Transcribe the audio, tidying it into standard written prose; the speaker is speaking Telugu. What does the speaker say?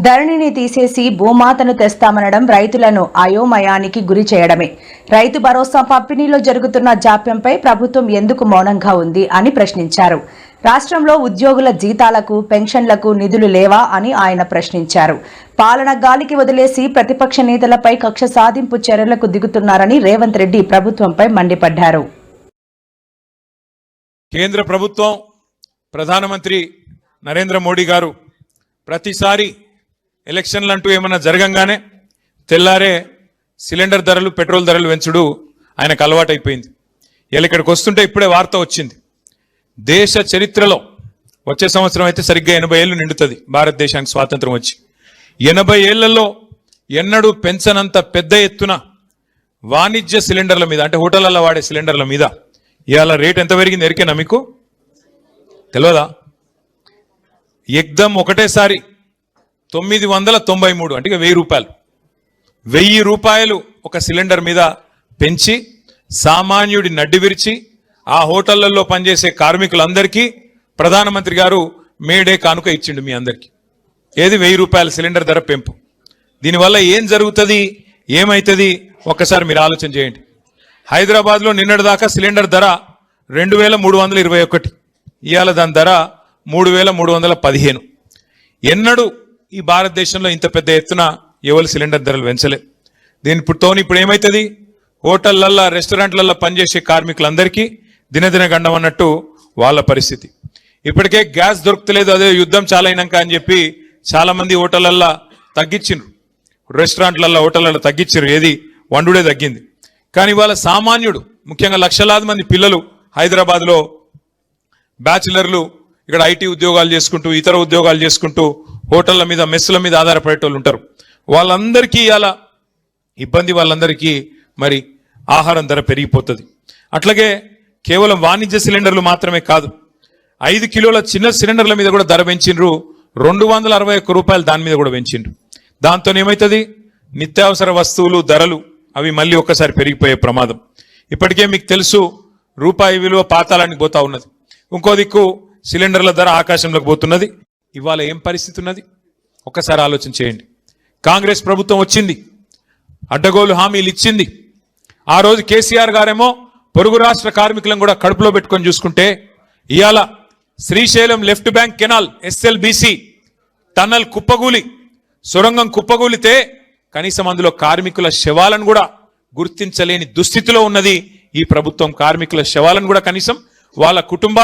ధరణిని తీసేసి భూమాతను తెస్తామనడం రైతులను అయోమయానికి గురి చేయడమే. రైతు భరోసా పంపిణీలో జరుగుతున్న జాప్యంపై ప్రభుత్వం ఎందుకు మౌనంగా ఉంది అని ప్రశ్నించారు. రాష్ట్రంలో ఉద్యోగుల జీతాలకు, పెన్షన్లకు నిధులు లేవా అని ఆయన ప్రశ్నించారు. పాలన గాలికి వదిలేసి ప్రతిపక్ష నేతలపై కక్ష సాధింపు చర్యలకు దిగుతున్నారని రేవంత్ రెడ్డి ప్రభుత్వంపై మండిపడ్డారు. కేంద్ర ప్రభుత్వం ప్రధానమంత్రి నరేంద్ర మోడీ గారు ప్రతిసారి ఎలక్షన్లు అంటూ ఏమన్నా జరగంగానే తెల్లారే సిలిండర్ ధరలు, పెట్రోల్ ధరలు పెంచుడు ఆయనకు అలవాటైపోయింది. ఇలా ఇక్కడికి వస్తుంటే ఇప్పుడే వార్త వచ్చింది. దేశ చరిత్రలో వచ్చే సంవత్సరం అయితే సరిగ్గా 80 ఏళ్ళు నిండుతుంది భారతదేశానికి స్వాతంత్రం వచ్చి. 80 ఏళ్లలో ఎన్నడూ పెంచనంత పెద్ద ఎత్తున వాణిజ్య సిలిండర్ల మీద, అంటే హోటళ్లలో వాడే సిలిండర్ల మీద ఇవాళ రేట్ ఎంత పెరిగింది ఎరికేనా మీకు? తెలియదా? ఎగ్దం ఒకటేసారి 993, అంటే 1000 రూపాయలు, 1000 రూపాయలు ఒక సిలిండర్ మీద పెంచి సామాన్యుడి నడ్డి విరిచి ఆ హోటళ్లలో పనిచేసే కార్మికులందరికీ ప్రధానమంత్రి గారు మేడే కానుక ఇచ్చిండు మీ అందరికీ. ఏది? 1000 రూపాయల సిలిండర్ ధర పెంపు. దీనివల్ల ఏం జరుగుతుంది, ఏమైతుంది ఒక్కసారి మీరు ఆలోచన చేయండి. హైదరాబాద్లో నిన్నటిదాకా సిలిండర్ ధర 2321, ఇవాళ దాని ధర 3315. ఎన్నడూ ఈ భారతదేశంలో ఇంత పెద్ద ఎత్తున ఎవరు సిలిండర్ ధరలు పెంచలేదు. దీనితో ఇప్పుడు ఏమవుతుంది, హోటళ్లల్లో, రెస్టారెంట్లలో పనిచేసే కార్మికులందరికీ దినదిన గండం అన్నట్టు వాళ్ళ పరిస్థితి. ఇప్పటికే గ్యాస్ దొరుకుతలేదు, అదే యుద్ధం చాలా అయినాక అని చెప్పి చాలా మంది హోటళ్లల్లో తగ్గించిండ్రు, రెస్టారెంట్లలో, హోటళ్లలో తగ్గించారు, ఏది వండుడే తగ్గింది. కానీ వాళ్ళ సామాన్యుడు, ముఖ్యంగా లక్షలాది మంది పిల్లలు హైదరాబాద్లో బ్యాచిలర్లు ఇక్కడ ఐటీ ఉద్యోగాలు చేసుకుంటూ, ఇతర ఉద్యోగాలు చేసుకుంటూ హోటళ్ల మీద, మెస్సుల మీద ఆధారపడేటోళ్ళు ఉంటారు. వాళ్ళందరికీ అలా ఇబ్బంది, వాళ్ళందరికీ మరి ఆహారం ధర పెరిగిపోతుంది. అట్లాగే కేవలం వాణిజ్య సిలిండర్లు మాత్రమే కాదు, 5 కిలోల చిన్న సిలిండర్ల మీద కూడా ధర పెంచిండ్రు. 261 రూపాయలు దాని మీద కూడా పెంచిండ్రు. దాంతో ఏమవుతుంది, నిత్యావసర వస్తువులు ధరలు అవి మళ్ళీ ఒక్కసారి పెరిగిపోయే ప్రమాదం. ఇప్పటికే మీకు తెలుసు, రూపాయి విలువ పాతాళానికి పోతా ఉన్నది. ఇంకో దిక్కు సిలిండర్ల ధర ఆకాశంలోకి పోతున్నది. ఇవాళ ఏం పరిస్థితి ఉన్నది ఒక్కసారి ఆలోచన చేయండి. కాంగ్రెస్ ప్రభుత్వం వచ్చింది, అడ్డగోలు హామీలు ఇచ్చింది. ఆ రోజు కేసీఆర్ గారేమో పొరుగు రాష్ట్ర కార్మికులను కూడా కడుపులో పెట్టుకొని చూసుకుంటే, ఇవాళ Srisailam left bank canal SLBC tunnel కుప్పగూలి, సొరంగం కుప్పగూలితే కనీసం అందులో కార్మికుల శవాలను కూడా గుర్తించలేని దుస్థితిలో ఉన్నది ఈ ప్రభుత్వం. కార్మికుల శవాలను కూడా కనీసం వాళ్ళ కుటుంబ